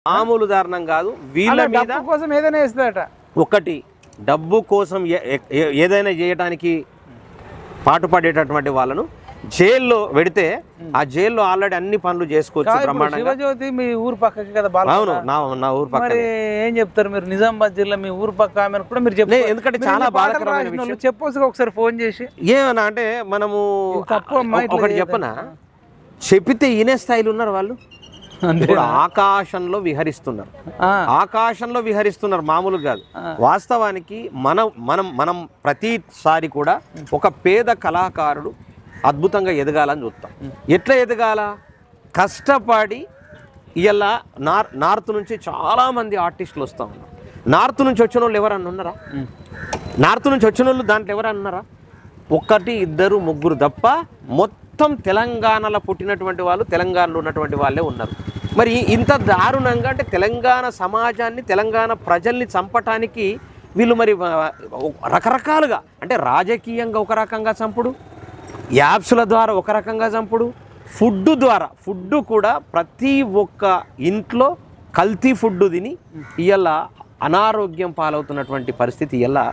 మామూలు దారుణం కాదు. వీళ్ళ మీద కోసం ఏదైనా వేస్తుందట. ఒకటి డబ్బు కోసం ఏదైనా చేయడానికి పాటుపడేటటువంటి వాళ్ళను జైల్లో పెడితే ఆ జైల్లో ఆల్రెడీ అన్ని పనులు చేసుకోవచ్చు బ్రహ్మాండంగా. శివజ్యోతి మీ ఊరు పక్కకి కదా? అవును, నా ఊరు పక్క. మరి ఏం చెప్తారు మీరు? నిజామాబాద్ జిల్లా మీ ఊరు పక్క ఆమె కూడా మీరు చెప్తారు, ఎందుకంటే చాలా బాధాకరమైన విషయం. చెప్పొచ్చు ఒకసారి ఫోన్ చేసి. ఏమన్నా అంటే మనము ఒకటి చెప్పనా, చెప్పితే ఈనే స్థాయిలో ఉన్నారు వాళ్ళు. ఆకాశంలో విహరిస్తున్నారు, ఆకాశంలో విహరిస్తున్నారు, మామూలు కాదు. వాస్తవానికి మనం ప్రతిసారి కూడా ఒక పేద కళాకారుడు అద్భుతంగా ఎదగాలని చూస్తాం. ఎట్లా ఎదగాల? కష్టపడి. ఇలా నార్త్ నుంచి చాలామంది ఆర్టిస్టులు వస్తూ ఉన్నారు. నార్త్ నుంచి వచ్చిన వాళ్ళు ఎవరన్నా ఉన్నారా? నార్త్ నుంచి వచ్చిన వాళ్ళు దాంట్లో ఎవరన్నా ఉన్నారా? ఒకటి ఇద్దరు ముగ్గురు తప్ప మొత్తం తెలంగాణలో పుట్టినటువంటి వాళ్ళు, తెలంగాణలో ఉన్నటువంటి వాళ్ళే ఉన్నారు. మరి ఇంత దారుణంగా అంటే తెలంగాణ సమాజాన్ని, తెలంగాణ ప్రజల్ని చంపటానికి వీళ్ళు మరి రకరకాలుగా, అంటే రాజకీయంగా ఒక రకంగా చంపుడు, యాప్స్ల ద్వారా ఒక రకంగా చంపుడు, ఫుడ్ ద్వారా, ఫుడ్ కూడా ప్రతి ఒక్క ఇంట్లో కల్తీ ఫుడ్ తిని ఇవాళ అనారోగ్యం పాలవుతున్నటువంటి పరిస్థితి ఇలా